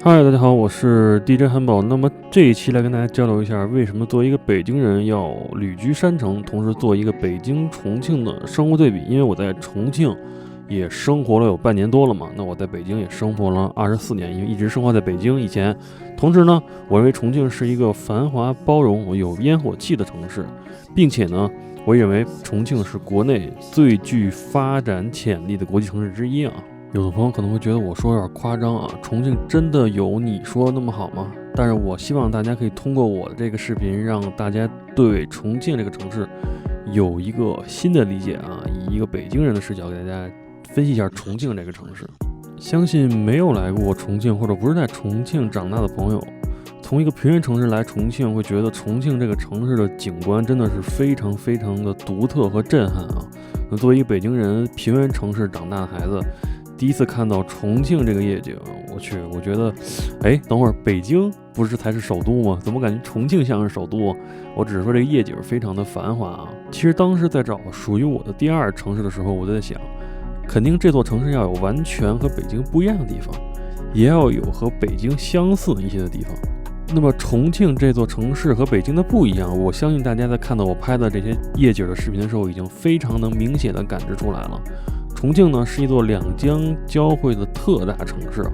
嗨，大家好，我是 DJ 汉堡。那么这一期来跟大家交流一下，为什么作为一个北京人要旅居山城，同时做一个北京、重庆的生活对比。因为我在重庆也生活了有半年多了嘛，那我在北京也生活了24年，因为一直生活在北京以前。同时呢，我认为重庆是一个繁华包容、有烟火气的城市，并且呢，我也认为重庆是国内最具发展潜力的国际城市之一啊。有的朋友可能会觉得我说有点夸张啊，重庆真的有你说的那么好吗？但是我希望大家可以通过我的这个视频，让大家对重庆这个城市有一个新的理解啊，以一个北京人的视角给大家分析一下重庆这个城市。相信没有来过重庆或者不是在重庆长大的朋友，从一个平原城市来重庆，会觉得重庆这个城市的景观真的是非常非常的独特和震撼啊。那作为一个北京人，平原城市长大的孩子，第一次看到重庆这个夜景，我觉得，等会儿北京不是才是首都吗？怎么感觉重庆像是首都？我只是说这个夜景非常的繁华啊。其实当时在找属于我的第二城市的时候，我就在想，肯定这座城市要有完全和北京不一样的地方，也要有和北京相似一些的地方。那么重庆这座城市和北京的不一样，我相信大家在看到我拍的这些夜景的视频的时候，已经非常能明显的感知出来了。重庆呢是一座两江交汇的特大城市啊，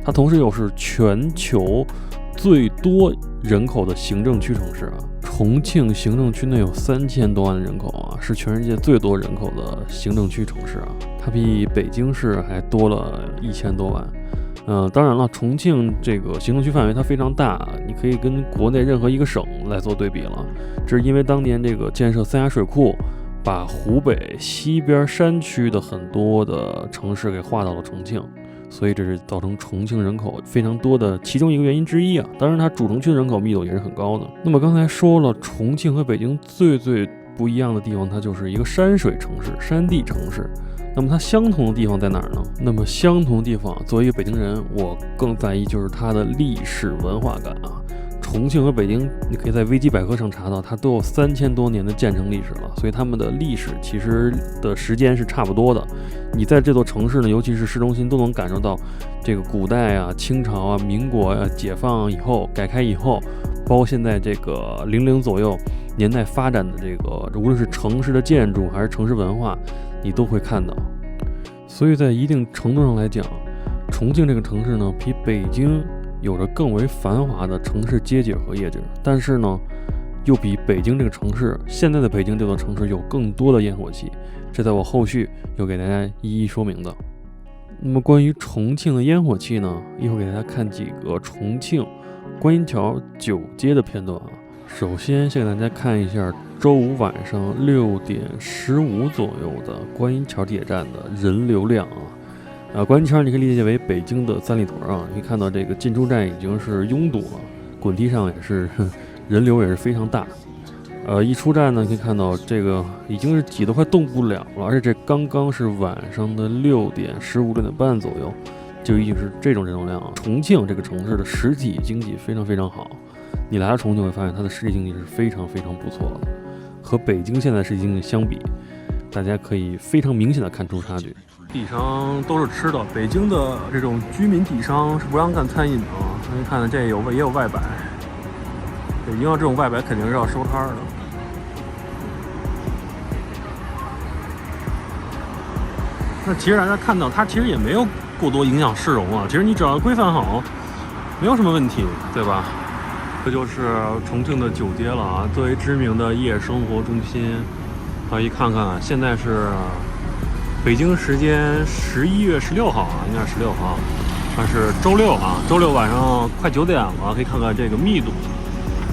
它同时又是全球最多人口的行政区城市啊。重庆行政区内有3000多万的人口啊，是全世界最多人口的行政区城市啊，它比北京市还多了1000多万。当然了，重庆这个行政区范围它非常大，你可以跟国内任何一个省来做对比了。这是因为当年这个建设三峡水库，把湖北西边山区的很多的城市给划到了重庆，所以这是造成重庆人口非常多的其中一个原因之一啊。当然它主城区的人口密度也是很高的。那么刚才说了，重庆和北京最不一样的地方，它就是一个山水城市、山地城市。那么它相同的地方在哪儿呢？那么相同的地方，作为一个北京人，我更在意就是它的历史文化感啊。重庆和北京，你可以在维基百科上查到，它都有3000多年的建成历史了，所以他们的历史其实的时间是差不多的。你在这座城市呢，尤其是市中心，都能感受到这个古代啊、清朝啊、民国啊、解放以后、改开以后，包括现在这个00左右年代发展的这个，无论是城市的建筑还是城市文化，你都会看到。所以在一定程度上来讲，重庆这个城市呢，比北京有着更为繁华的城市街景和夜景，但是呢，又比北京这个城市，现在的北京这座城市有更多的烟火气，这在我后续有给大家一一说明的。那么关于重庆的烟火气呢，一会儿给大家看几个重庆观音桥9街的片段啊。首先给大家看一下周五晚上6点15左右的观音桥地铁站的人流量啊。观音桥你可以理解为北京的三里屯啊，你可以看到这个进出站已经是拥堵了，滚梯上也是人流也是非常大。一出站呢，可以看到这个已经是挤得快动不了了，而且这刚刚是晚上的6点15、6点半左右，就已经是这种人流量啊。重庆这个城市的实体经济非常非常好，你来到重庆会发现它的实体经济是非常非常不错的，和北京现在实体经济相比，大家可以非常明显的看出差距。底商都是吃的，北京的这种居民底商是不让干餐饮的啊。你看这也有外摆，北京要这种外摆肯定是要收摊的。那其实大家看到它其实也没有过多影响市容啊，其实你只要规范好，没有什么问题，对吧？这就是重庆的9街了啊，作为知名的夜生活中心，可以看看现在是北京时间11月16号啊，应该是16号，它是周六啊，周六晚上快9点了，可以看看这个密度。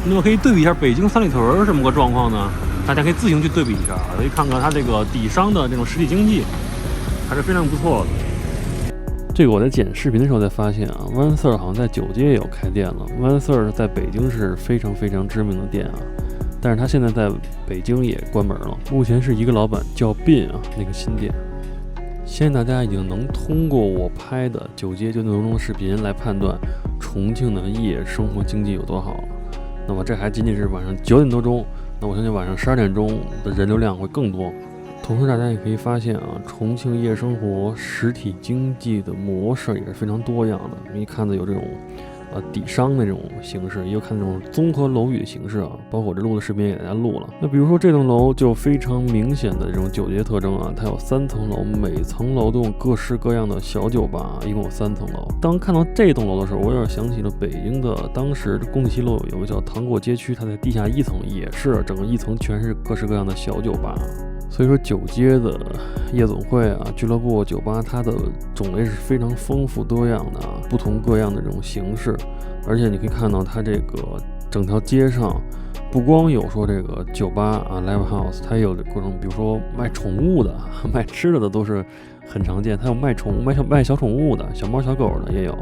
那么可以对比一下北京三里屯是什么个状况呢？大家可以自行去对比一下，可以看看它这个底商的这种实体经济还是非常不错的。这个我在剪视频的时候才发现啊，One Third 好像在9街也有开店了。One Third 在北京是非常非常知名的店啊，但是他现在在北京也关门了。目前是一个老板叫 Bin 啊，那个新店。现在大家已经能通过我拍的9街9点多钟的视频来判断重庆的夜生活经济有多好了。那么这还仅仅是晚上9点多钟，那我相信晚上12点钟的人流量会更多。同时大家也可以发现啊，重庆夜生活实体经济的模式也是非常多样的。我们一看到有这种底商的这种形式，也有看这种综合楼宇的形式啊，包括我这录的视频也给大家录了。那比如说这栋楼就非常明显的这种酒街特征啊，它有3层楼，每层楼都有各式各样的小酒吧，一共有3层楼。当看到这栋楼的时候，我有点想起了北京的当时工体西路有个叫糖果街区，它在地下1层也是整个1层全是各式各样的小酒吧。所以说酒街的夜总会啊、俱乐部、酒吧，它的种类是非常丰富多样的啊，不同各样的这种形式。而且你可以看到它这个整条街上，不光有说这个酒吧啊 live house， 它也有各种，比如说卖宠物的、卖吃的都是很常见。它有卖宠物、卖小宠物的，小猫小狗的也有，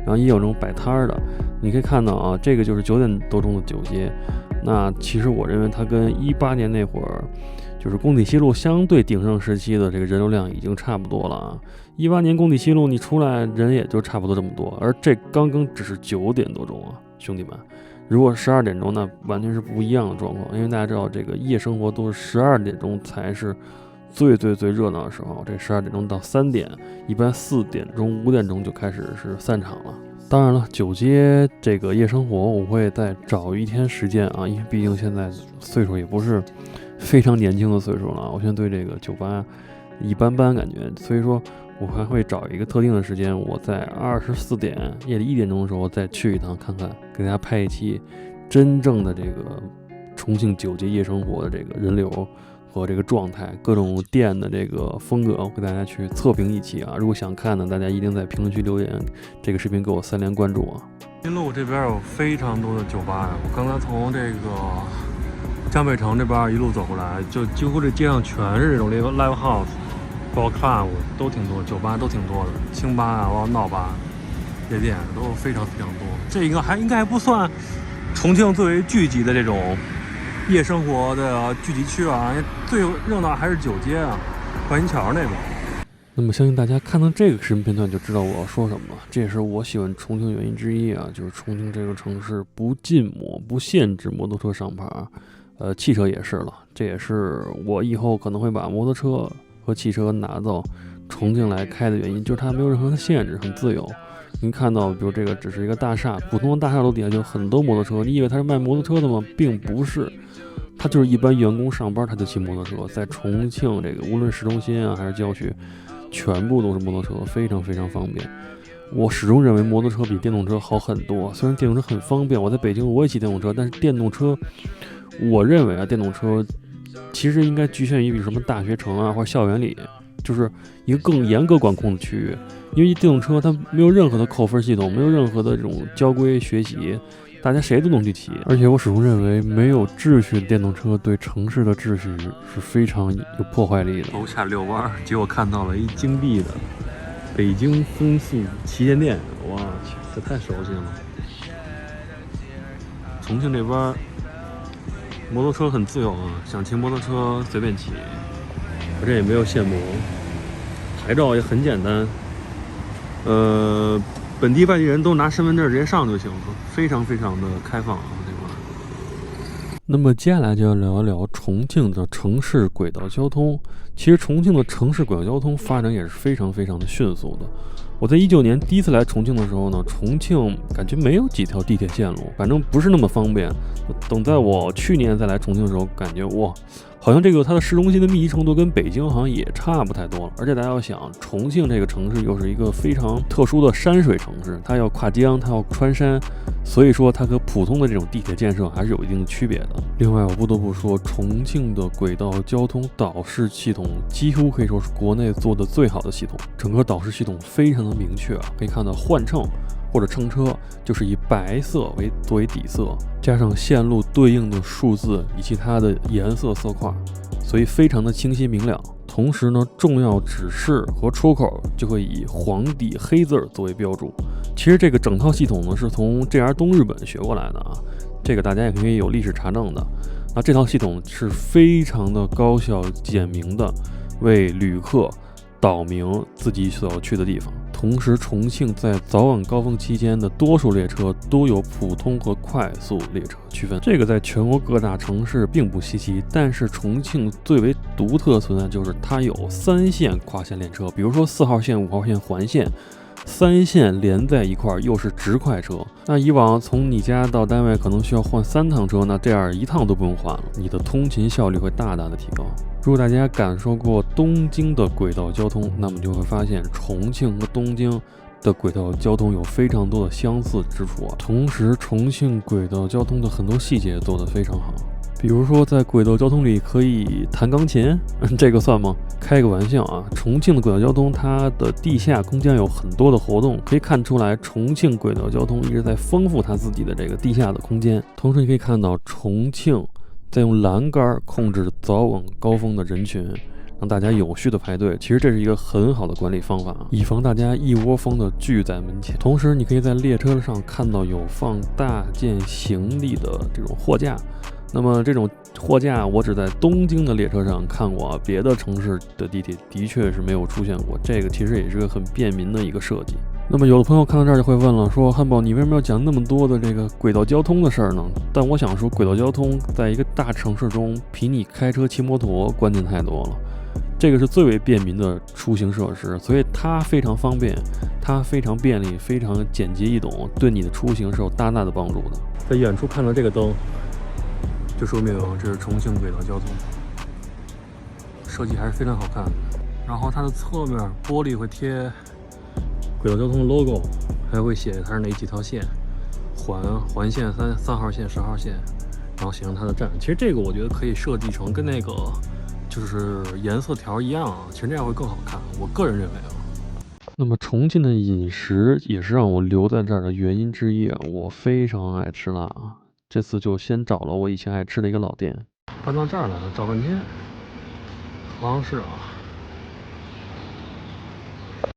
然后也有这种摆摊的。你可以看到啊，这个就是9点多钟的酒街。那其实我认为它跟18年那会儿，就是工体西路相对鼎盛时期的这个人流量已经差不多了啊。18年工体西路你出来人也就差不多这么多，而这刚刚只是9点多钟啊，兄弟们。如果12点钟，那完全是不一样的状况，因为大家知道这个夜生活都是12点钟才是最热闹的时候。这12点钟到3点，一般4点钟、5点钟就开始是散场了。当然了，酒街这个夜生活我会再找一天时间啊，因为毕竟现在岁数也不是非常年轻的岁数了，我现在对这个酒吧一般般感觉，所以说我还会找一个特定的时间，我在24点夜里1点钟的时候再去一趟看看，给大家拍一期真正的这个重庆酒街夜生活的这个人流和这个状态，各种店的这个风格，我给大家去测评一期啊。如果想看呢，大家一定在评论区留言，这个视频给我3连关注啊。新路这边有非常多的酒吧呀，我刚才从这个江北城这边一路走过来，就几乎这街上全是这种 live house， 包括 club 都挺多，酒吧都挺多的，清吧啊，包括闹吧、夜店都非常多。这个应该还不算重庆最为聚集的这种夜生活的聚集区啊，最热闹还是酒街啊，环银桥那边。那么相信大家看到这个视频片段就知道我要说什么了，这也是我喜欢重庆原因之一啊，就是重庆这个城市不禁摩、不限制摩托车上牌，汽车也是了，这也是我以后可能会把摩托车和汽车拿到重庆来开的原因，就是它没有任何的限制，很自由。您看到，比如这个只是一个大厦，普通的大厦楼底下就有很多摩托车，你以为它是卖摩托车的吗？并不是。他就是一般员工上班他就骑摩托车，在重庆这个无论市中心啊还是郊区，全部都是摩托车，非常方便。我始终认为摩托车比电动车好很多，虽然电动车很方便，我在北京我也骑电动车，但是电动车，我认为啊，电动车其实应该局限于比如什么大学城啊或者校园里，就是一个更严格管控的区域，因为电动车它没有任何的扣分系统，没有任何的这种交规学习。大家谁都能去骑，而且我始终认为没有秩序的电动车对城市的秩序是非常有破坏力的。楼下遛弯，结果看到了一金币的北京风速旗舰店，哇，这太熟悉了。重庆这边摩托车很自由啊，想骑摩托车随便骑，我这也没有限摩，牌照也很简单，本地外地人都拿身份证直接上就行了，非常的开放啊，这块。那么接下来就要聊一聊重庆的城市轨道交通。其实重庆的城市轨道交通发展也是非常的迅速的。我在19年第一次来重庆的时候呢，重庆感觉没有几条地铁线路，反正不是那么方便。等在我去年再来重庆的时候，感觉哇，好像这个它的市中心的密集程度跟北京好像也差不太多了。而且大家要想，重庆这个城市又是一个非常特殊的山水城市，它要跨江，它要穿山，所以说它和普通的这种地铁建设还是有一定的区别的。另外我不得不说，重庆的轨道交通导视系统几乎可以说是国内做的最好的系统，整个导视系统非常的明确啊，可以看到换乘或者乘车就是以白色作为底色，加上线路对应的数字以及它的颜色色块，所以非常的清晰明了。同时呢，重要指示和出口就会以黄底黑字作为标注。其实这个整套系统呢是从 JR 东日本学过来的啊，这个大家也可以有历史查证的。那这套系统是非常的高效简明的为旅客导明自己所要去的地方，同时重庆在早晚高峰期间的多数列车都有普通和快速列车区分，这个在全国各大城市并不稀奇。但是重庆最为独特存在就是它有3线跨线列车，比如说4号线、5号线环线。3线连在一块又是直快车，那以往从你家到单位可能需要换3趟车，那这样1趟都不用换了，你的通勤效率会大大的提高。如果大家感受过东京的轨道交通，那么就会发现重庆和东京的轨道交通有非常多的相似之处同时重庆轨道交通的很多细节做得非常好。比如说在轨道交通里可以弹钢琴，这个算吗？开个玩笑啊！重庆的轨道交通它的地下空间有很多的活动，可以看出来重庆轨道交通一直在丰富它自己的这个地下的空间。同时你可以看到重庆在用栏杆控制早晚高峰的人群，让大家有序的排队。其实这是一个很好的管理方法，以防大家一窝蜂的聚在门前。同时你可以在列车上看到有放大件行李的这种货架，那么这种货架我只在东京的列车上看过，别的城市的地铁的确是没有出现过。这个其实也是个很便民的一个设计。那么有的朋友看到这儿就会问了，说汉堡你为什么要讲那么多的这个轨道交通的事儿呢？但我想说，轨道交通在一个大城市中比你开车骑摩托关键太多了，这个是最为便民的出行设施，所以它非常方便，它非常便利，非常简洁易懂，对你的出行是有大大的帮助的。在远处看到这个灯，就说明这是重庆轨道交通，设计还是非常好看的。然后它的侧面玻璃会贴轨道交通的 logo， 还会写它是哪几条线，环线3号线、10号线，然后写上它的站。其实这个我觉得可以设计成跟那个就是颜色条一样啊，其实这样会更好看，我个人认为啊。那么重庆的饮食也是让我留在这儿的原因之一啊，我非常爱吃辣啊。这次就先找了我以前爱吃的一个老店，搬到这儿来了，找半天，好像是啊。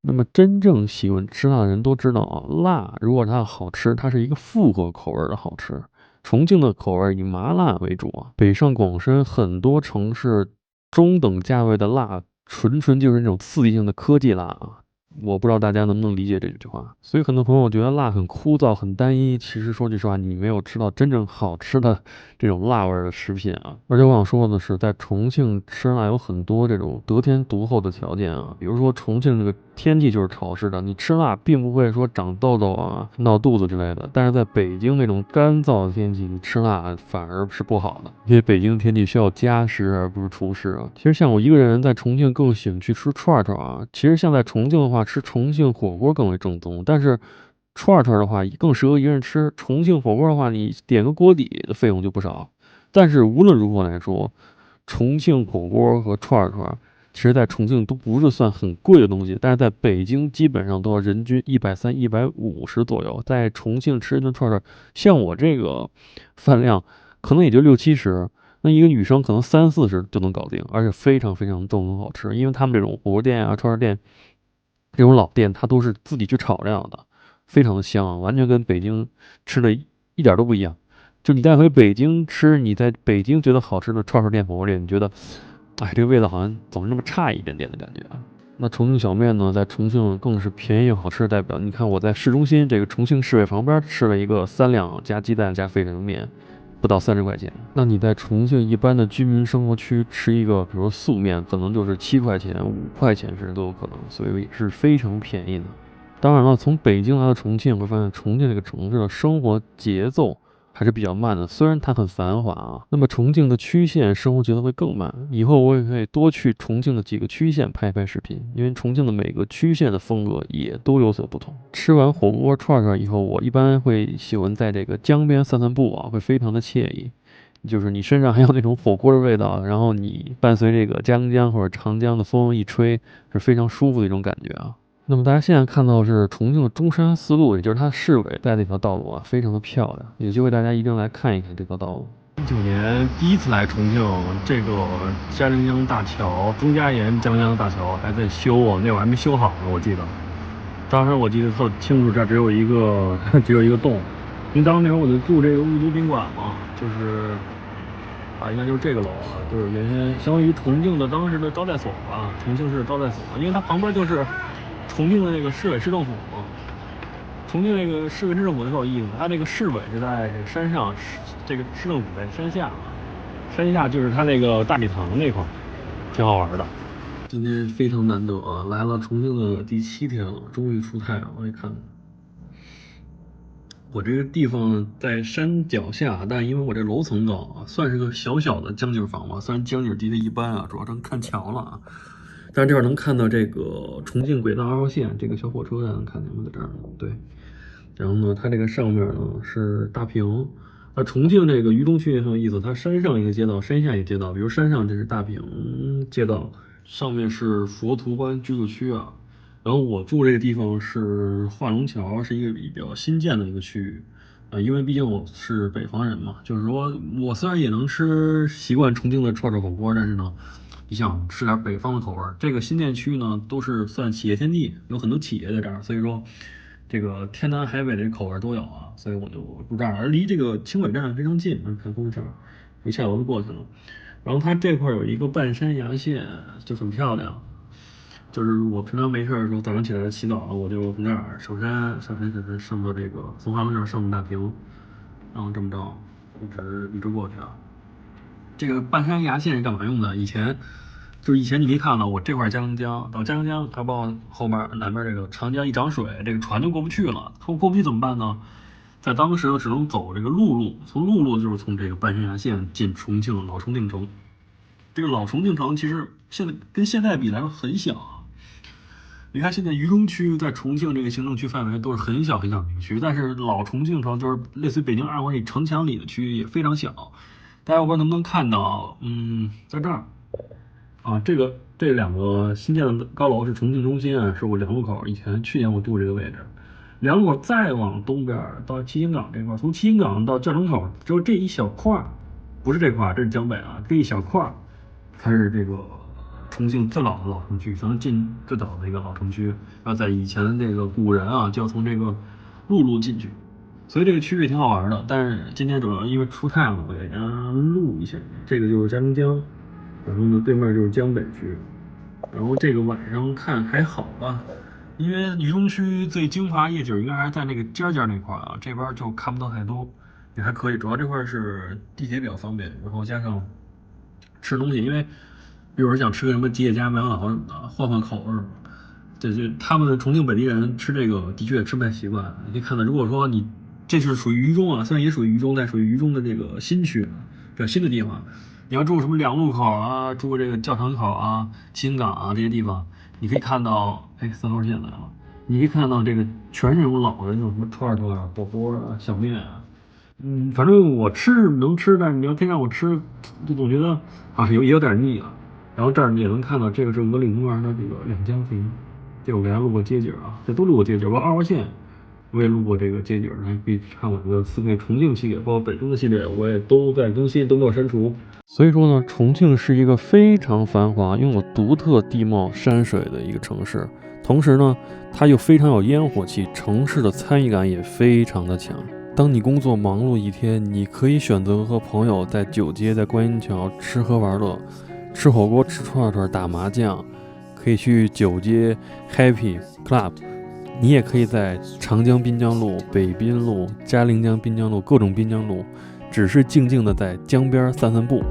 那么真正喜欢吃辣的人都知道啊，辣如果它好吃，它是一个复合口味的好吃。重庆的口味以麻辣为主啊，北上广深很多城市中等价位的辣，纯就是那种刺激性的科技辣啊。我不知道大家能不能理解这句话，所以很多朋友觉得辣很枯燥、很单一。其实说句实话，你没有吃到真正好吃的这种辣味的食品啊。而且我想说的是，在重庆吃辣有很多这种得天独厚的条件啊，比如说重庆这个天气就是潮湿的，你吃辣并不会说长痘痘啊、闹肚子之类的。但是在北京那种干燥的天气，你吃辣反而是不好的，因为北京的天气需要加湿而不是除湿啊。其实像我一个人在重庆更喜欢去吃串串啊。其实像在重庆的话，吃重庆火锅更为正宗，但是串串的话更适合一个人吃。重庆火锅的话，你点个锅底的费用就不少。但是无论如何来说，重庆火锅和串串其实在重庆都不是算很贵的东西，但是在北京基本上都要人均130、150左右。在重庆吃一顿串串，像我这个饭量可能也就60、70，那一个女生可能30、40就能搞定，而且非常非常正宗好吃。因为他们这种火锅店啊、串串店这种老店，它都是自己去炒料的，非常的香，完全跟北京吃的一点都不一样。就你带回北京吃，你在北京觉得好吃的串串店、火锅店，你觉得哎，这个味道好像总是那么差一点点的感觉啊。那重庆小面呢，在重庆更是便宜又好吃的代表。你看我在市中心这个重庆市委旁边吃了一个3两加鸡蛋加沸腾面，不到30块钱。那你在重庆一般的居民生活区吃一个，比如素面，可能就是7块钱、5块钱甚至都有可能，所以是非常便宜的。当然了，从北京来到重庆，会发现重庆这个城市的生活节奏还是比较慢的，虽然它很繁华啊。那么重庆的区县生活节奏会更慢，以后我也可以多去重庆的几个区县拍拍视频，因为重庆的每个区县的风格也都有所不同。吃完火锅串串以后，我一般会喜欢在这个江边散散步啊，会非常的惬意。就是你身上还有那种火锅的味道，然后你伴随这个江或者长江的风一吹，是非常舒服的一种感觉啊。那么大家现在看到是重庆的中山四路，也就是它市委带的一条道路啊，非常的漂亮，有机会大家一定来看一看这条道路。19年第一次来重庆，这个嘉陵江大桥、钟家岩嘉陵江大桥还在修啊，那会儿还没修好呢，我记得。当时我记得特清楚，这儿只有一个洞，因为当时那会儿我就住这个雾都宾馆嘛，就是应该就是这个楼啊，就是原先相当于重庆的当时的招待所吧，重庆市招待所，因为它旁边就是重庆的那个市委市政府，重庆那个市委市政府特有意思，它那个市委是在山上，这个市政府在山下，山下就是它那个大礼堂那块，挺好玩的。今天非常难得啊，来了重庆的第7天了，终于出太阳了。你看，我这个地方在山脚下，但因为我这楼层高啊，算是个小小的江景房吧。虽然江景地的一般啊，主要正看桥了啊。但是这儿能看到这个重庆轨道2号线这个小火车，大家能看见吗？在这儿，对。然后呢，它这个上面呢是大坪。重庆这个渝中区也很有意思，它山上一个街道，山下一个街道。比如山上这是大坪街道，上面是佛图湾居住区啊。然后我住这个地方是化龙桥，是一个比较新建的一个区域。因为毕竟我是北方人嘛，就是说我虽然也能吃习惯重庆的串串火锅，但是呢，你想吃点北方的口味。这个新建区呢，都是算企业天地，有很多企业在这儿，所以说这个天南海北的口味都有啊，所以我就住这儿，而离这个轻轨站非常近，看风景，一下楼就过去了。然后它这块有一个半山崖线，就很漂亮。就是我平常没事的时候，早上起来洗澡，我就从这儿上山，上到这个从华龙桥上到大坪，然后这么着一直过去啊。这个半山崖线是干嘛用的？以前你可以看到我这块嘉陵江，到嘉陵江，它包括后面南边这个长江一涨水，这个船就过不去了。过不去怎么办呢？在当时呢，只能走这个陆路，从陆路就是从这个半山崖线进重庆老重庆城。这个老重庆城其实跟现在比来说很小。你看现在渝中区在重庆这个行政区范围都是很小很小的一个区，但是老重庆城就是类似于北京2环里城墙里的区域也非常小。大家我不知道能不能看到，在这儿啊，这两个新建的高楼是重庆中心啊，是我2路口。去年我住这个位置，2路口再往东边到七星岗这块，从七星岗到教城口，只有这一小块，不是这块，这是江北啊，这一小块才是这个重庆最老的老城区，能进最早的一个老城区。然后在以前的这个古人啊，就要从这个陆路进去，所以这个区域挺好玩的。但是今天主要因为出太阳了，我给大家录一下。这个就是嘉陵江，然后呢对面就是江北区。然后这个晚上看还好吧，因为渝中区最精华夜景应该还是在那个尖那块啊，这边就看不到太多，也还可以。主要这块是地铁比较方便，然后加上吃东西，因为比如说想吃个什么吉野家、麦当劳什么的，换口味。就他们重庆本地人吃这个的确吃不太习惯。你可以看到，如果说你这是属于渝中啊，虽然也属于渝中，但属于渝中的这个新区，比较新的地方。你要住什么2路口啊，住这个教城口啊、七星岗啊这些地方，你可以看到，3号线来了，你可以看到这个全是那种老的那种什么串啊、火锅啊、小面啊。反正我吃是能吃，但是你要天让我吃，就总觉得啊也有点腻了。然后这儿也能看到，这个是鹅岭公园的这个两江亭，这我给大家录过街景啊，这都录过街景。我2号线我也录过这个街景，可以看我的4个重庆系列，包括北京的系列，我也都在更新，都没有删除。所以说呢，重庆是一个非常繁华、拥有独特地貌山水的一个城市，同时呢，它又非常有烟火气，城市的参与感也非常的强。当你工作忙碌一天，你可以选择和朋友在九街、在观音桥吃喝玩乐，吃火锅、吃串串、打麻将，可以去九街 Happy Club。你也可以在长江滨江路、北滨路、嘉陵江滨江路各种滨江路，只是静静的在江边散散步，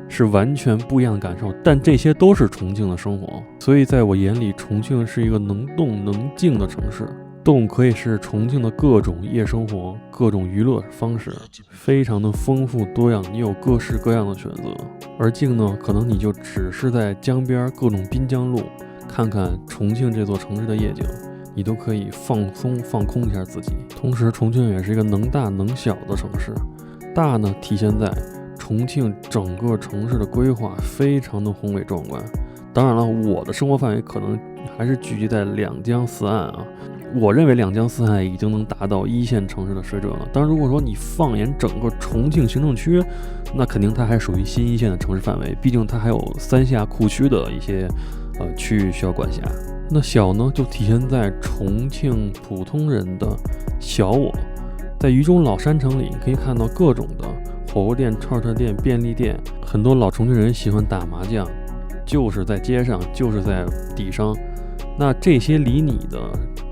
是完全不一样的感受。但这些都是重庆的生活，所以在我眼里，重庆是一个能动能静的城市。动可以是重庆的各种夜生活、各种娱乐方式，非常的丰富多样，你有各式各样的选择。而静呢，可能你就只是在江边各种滨江路看看重庆这座城市的夜景，你都可以放松放空一下自己。同时重庆也是一个能大能小的城市，大呢体现在重庆整个城市的规划非常的宏伟壮观。当然了，我的生活范围可能还是聚集在两江四岸啊，我认为两江四岸已经能达到1线城市的水准了。当然如果说你放眼整个重庆行政区，那肯定它还属于新1线的城市范围，毕竟它还有三峡库区的一些区域需要管辖。那小呢，就体现在重庆普通人的小我。在渝中老山城里，你可以看到各种的火锅店、串串店、便利店，很多老重庆人喜欢打麻将，就是在街上，就是在底商，那这些离你的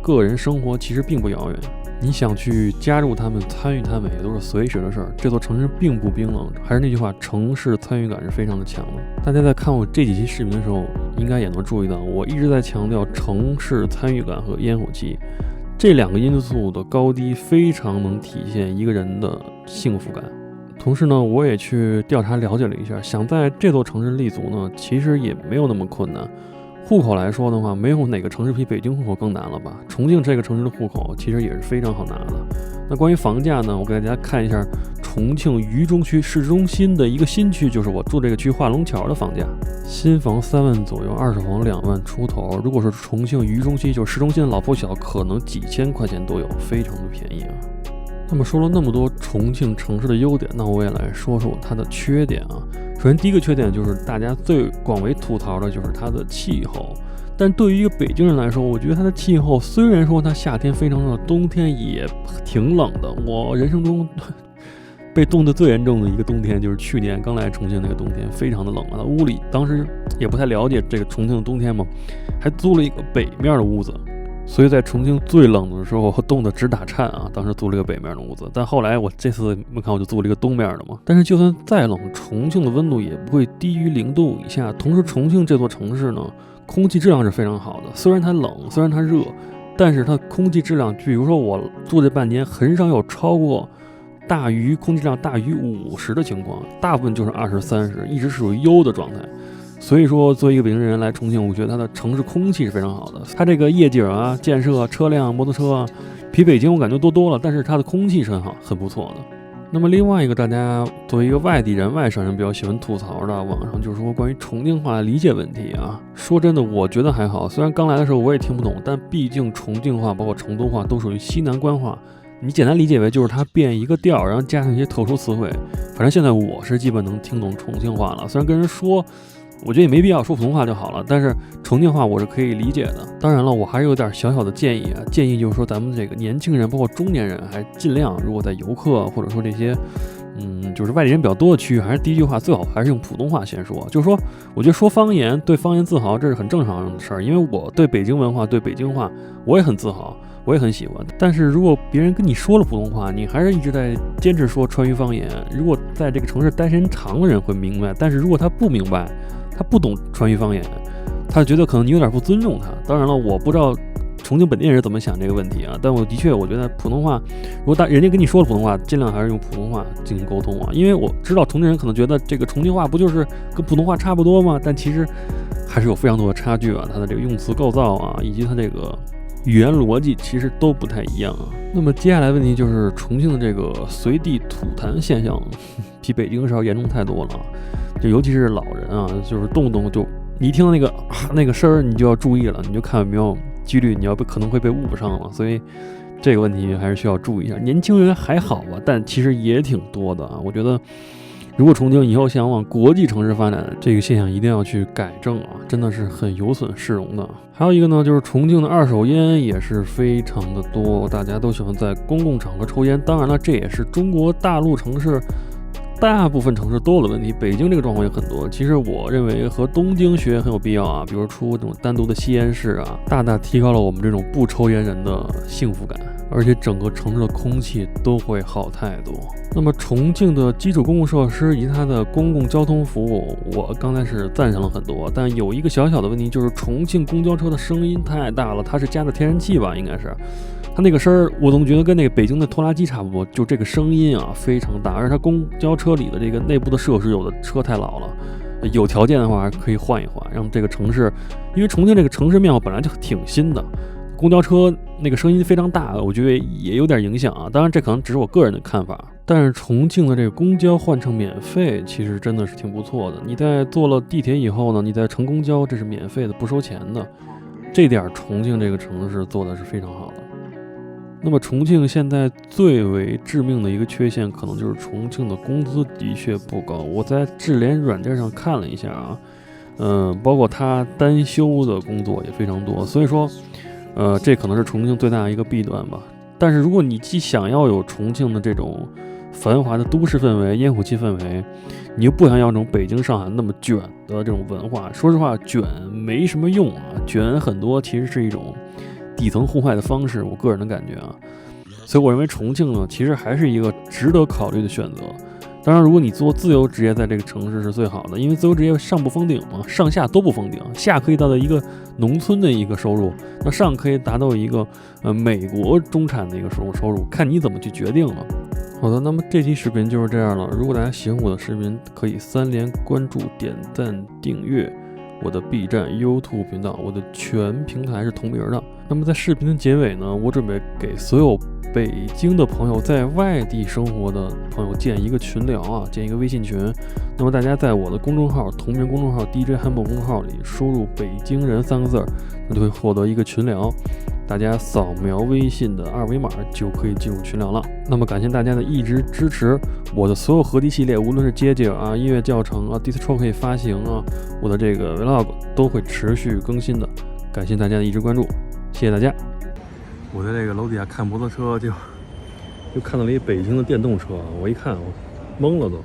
个人生活其实并不遥远，你想去加入他们、参与他们，也都是随时的事儿。这座城市并不冰冷，还是那句话，城市参与感是非常的强的。大家在看我这几期视频的时候，应该也能注意到，我一直在强调城市参与感和烟火气这2个因素的高低，非常能体现一个人的幸福感。同时呢，我也去调查了解了一下，想在这座城市立足呢，其实也没有那么困难。户口来说的话，没有哪个城市比北京户口更难了吧？重庆这个城市的户口其实也是非常好拿的。那关于房价呢，我给大家看一下重庆渝中区市中心的一个新区，就是我住这个区华龙桥的房价，新房3万左右，20房2万出头。如果是重庆渝中区，就是市中心的老破小，可能几千块钱都有，非常的便宜啊。那么说了那么多重庆城市的优点，那我也来说说它的缺点啊。首先第一个缺点就是大家最广为吐槽的就是它的气候，但对于一个北京人来说，我觉得它的气候虽然说它夏天非常热，冬天也挺冷的。我人生中被冻得最严重的一个冬天就是去年刚来重庆那个冬天，非常的冷啊。屋里当时也不太了解这个重庆的冬天嘛，还租了一个北面的屋子，所以在重庆最冷的时候冻得直打颤啊！当时租了一个北面的屋子，但后来我这次没看我就租了一个东面的嘛。但是就算再冷，重庆的温度也不会低于0度以下。同时，重庆这座城市呢，空气质量是非常好的。虽然它冷，虽然它热，但是它空气质量，比如说我住这半年，很少有超过空气质量大于50的情况，大部分就是20、30，一直属于优的状态。所以说，作为一个北京人来重庆，我觉得它的城市空气是非常好的。它这个夜景啊、建设、车辆、摩托车啊，比北京我感觉多了，但是它的空气是很不错的。那么另外一个，大家作为一个外地人、外省人比较喜欢吐槽的，网上就是说关于重庆话的理解问题啊。说真的，我觉得还好，虽然刚来的时候我也听不懂，但毕竟重庆话包括成都话都属于西南官话。你简单理解为就是它变一个调，然后加上一些特殊词汇。反正现在我是基本能听懂重庆话了，虽然跟人说我觉得也没必要说普通话就好了，但是重庆话我是可以理解的。当然了，我还是有点小小的建议啊，建议就是说咱们这个年轻人包括中年人还尽量，如果在游客或者说这些就是外地人比较多的区域，还是第一句话最好还是用普通话先说。就是说我觉得说方言，对方言自豪，这是很正常的事儿，因为我对北京文化对北京话我也很自豪，我也很喜欢。但是如果别人跟你说了普通话，你还是一直在坚持说川渝方言，如果在这个城市待时间长的人会明白，但是如果他不明白，他不懂川渝方言，他觉得可能你有点不尊重他。当然了，我不知道重庆本地人是怎么想这个问题啊，但我觉得普通话，如果人家跟你说了普通话，尽量还是用普通话进行沟通啊。因为我知道重庆人可能觉得这个重庆话不就是跟普通话差不多吗？但其实还是有非常多的差距啊，它的这个用词构造啊，以及它这个语言逻辑其实都不太一样啊。那么接下来问题就是重庆的这个随地吐痰现象比北京是要严重太多了，就尤其是老人啊，就是动不动就你一听到那个声儿，你就要注意了，你就看有没有几率你可能会被误上了。所以这个问题还是需要注意一下。年轻人还好吧，但其实也挺多的啊。我觉得如果重庆以后想往国际城市发展，这个现象一定要去改正啊，真的是很有损市容的。还有一个呢，就是重庆的二手烟也是非常的多，大家都喜欢在公共场合抽烟。当然了，这也是中国大陆城市大部分城市都有的问题，北京这个状况也很多。其实我认为和东京学很有必要啊，比如出这种单独的吸烟室啊，大大提高了我们这种不抽烟人的幸福感，而且整个城市的空气都会好太多。那么重庆的基础公共设施以及它的公共交通服务，我刚才是赞赏了很多，但有一个小小的问题，就是重庆公交车的声音太大了，它是加的天然气吧，应该是。它那个声儿，我总觉得跟那个北京的拖拉机差不多，就这个声音啊非常大，而且它公交车里的这个内部的设施，有的车太老了，有条件的话可以换一换，让这个城市，因为重庆这个城市面貌本来就挺新的，公交车那个声音非常大，我觉得也有点影响啊。当然这可能只是我个人的看法，但是重庆的这个公交换乘免费，其实真的是挺不错的。你在坐了地铁以后呢，你在乘公交，这是免费的，不收钱的，这点重庆这个城市做的是非常好的。那么重庆现在最为致命的一个缺陷，可能就是重庆的工资的确不高。我在智联软件上看了一下啊，包括他单休的工作也非常多，所以说，这可能是重庆最大的一个弊端吧。但是如果你既想要有重庆的这种繁华的都市氛围、烟火气氛围，你又不想要这种北京、上海那么卷的这种文化。说实话，卷没什么用啊，卷很多其实是一种底层互坏的方式，我个人的感觉啊。所以我认为重庆呢，其实还是一个值得考虑的选择。当然，如果你做自由职业，在这个城市是最好的，因为自由职业上不封顶嘛，上下都不封顶，下可以达到一个农村的一个收入，那上可以达到一个美国中产的一个收入，看你怎么去决定了。好的，那么这期视频就是这样了。如果大家喜欢我的视频，可以3连关注、点赞、订阅我的 B 站、YouTube 频道，我的全平台是同名的。那么在视频的结尾呢，我准备给所有北京的朋友，在外地生活的朋友建一个群聊啊，建一个微信群。那么大家在我的公众号同名公众号 DJ Humble 公众号里输入北京人3个字，那就会获得一个群聊。大家扫描微信的2维码就可以进入群聊了。那么感谢大家的一直支持，我的所有合集系列，无论是街景啊、音乐教程啊、Disc 发行啊，我的这个 Vlog 都会持续更新的。感谢大家的一直关注，谢谢大家。我在这个楼底下看摩托车，就看到了一北京的电动车，我一看我懵了都。